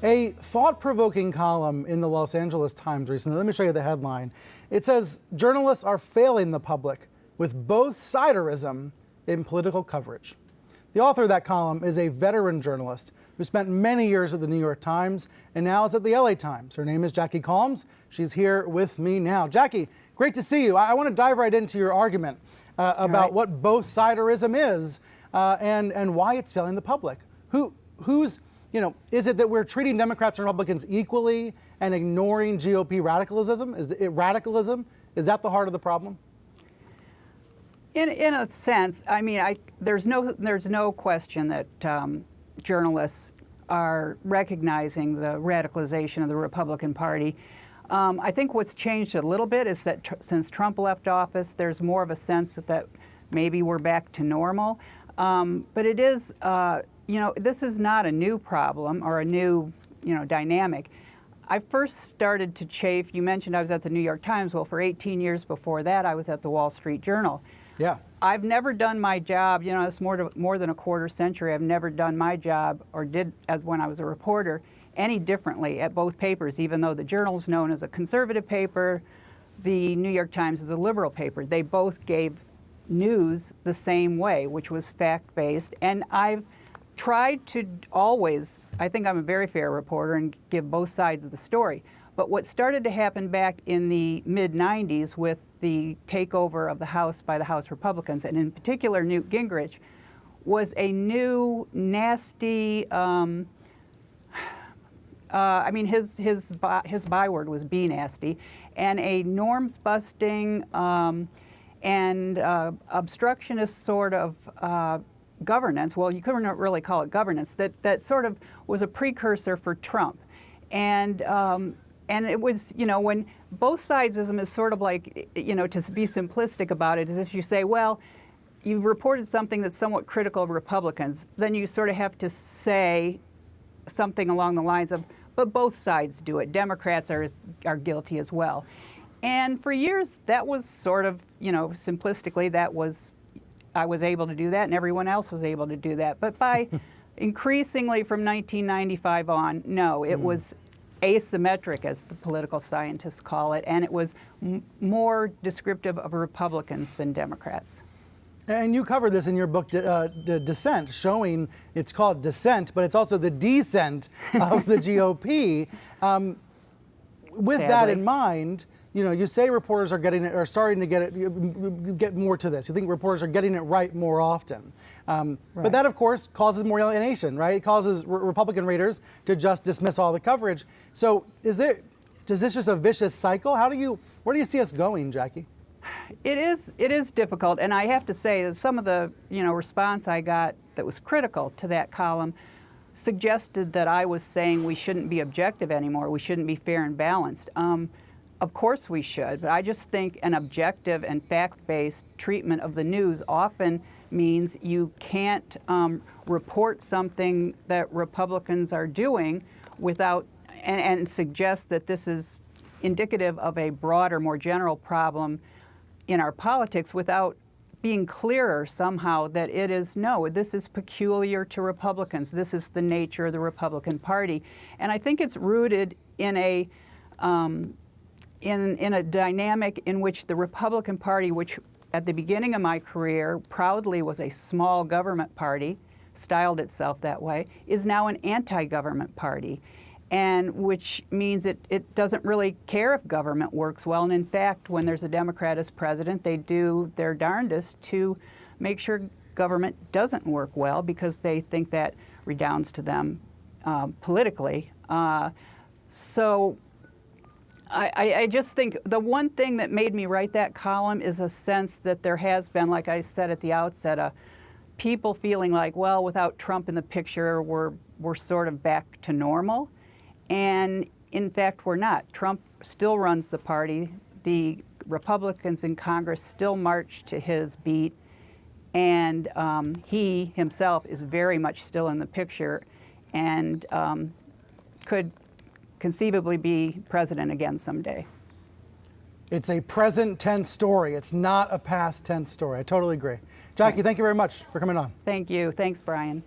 A thought-provoking column in the Los Angeles Times recently. Let me show you the headline. It says, journalists are failing the public with both-siderism in political coverage. The author of that column is a veteran journalist who spent many years at the New York Times and now is at the LA Times. Her name is Jackie Calmes. She's here with me now. Jackie, great to see you. I want to dive right into your argument about what both-siderism is and why it's failing the public. Is it that we're treating Democrats and Republicans equally and ignoring GOP radicalism? Radicalism? Is that the heart of the problem? In a sense, I mean, there's no question that journalists are recognizing the radicalization of the Republican Party. I think what's changed a little bit is that since Trump left office, there's more of a sense that maybe we're back to normal. But it is, this is not a new problem or a new, dynamic. I first started to chafe. You mentioned I was at the New York Times. Well, for 18 years before that, I was at the Wall Street Journal. Yeah. I've never done my job, it's more than a quarter century. I've never done my job, or did as when I was a reporter, any differently at both papers, even though the Journal's known as a conservative paper, the New York Times is a liberal paper. They both gave news the same way, which was fact-based. And I've tried to always, I think I'm a very fair reporter and give both sides of the story. But what started to happen back in the mid-90s with the takeover of the House by the House Republicans, and in particular Newt Gingrich, was a new, nasty, his byword was be nasty, and a norms-busting and obstructionist sort of governance. Well, you couldn't really call it governance. That sort of was a precursor for Trump. And it was, when both sidesism is sort of like, to be simplistic about it, is if you say, well, you've reported something that's somewhat critical of Republicans, then you sort of have to say something along the lines of, but both sides do it. Democrats are guilty as well. And for years, that was sort of, simplistically, I was able to do that, and everyone else was able to do that. But by increasingly from 1995 on, no, it was asymmetric, as the political scientists call it, and it was more descriptive of Republicans than Democrats. And you covered this in your book, Dissent, showing it's called dissent, but it's also the descent of the GOP. With Sadly. that in mind, you say reporters are starting to get more to this. You think reporters are getting it right more often. Right. But that, of course, causes more alienation, right? It causes Republican readers to just dismiss all the coverage. So is this just a vicious cycle? Where do you see us going, Jackie? It is difficult, and I have to say that some of the response I got that was critical to that column suggested that I was saying we shouldn't be objective anymore. We shouldn't be fair and balanced. Of course we should, but I just think an objective and fact-based treatment of the news often means you can't report something that Republicans are doing without and suggest that this is indicative of a broader, more general problem in our politics without being clearer somehow that this is peculiar to Republicans. This is the nature of the Republican Party. And I think it's rooted in a dynamic in which the Republican Party, which at the beginning of my career proudly was a small government party, styled itself that way, is now an anti-government party, and which means it doesn't really care if government works well. And in fact, when there's a Democrat as president, they do their darndest to make sure government doesn't work well because they think that redounds to them politically. So I just think the one thing that made me write that column is a sense that there has been, like I said at the outset, people feeling like, well, without Trump in the picture, we're sort of back to normal. And in fact, we're not. Trump still runs the party. The Republicans in Congress still march to his beat. And he himself is very much still in the picture and could conceivably be president again someday. It's a present tense story. It's not a past tense story. I totally agree. Jackie, thank you very much for coming on. Thank you. Thanks, Brian.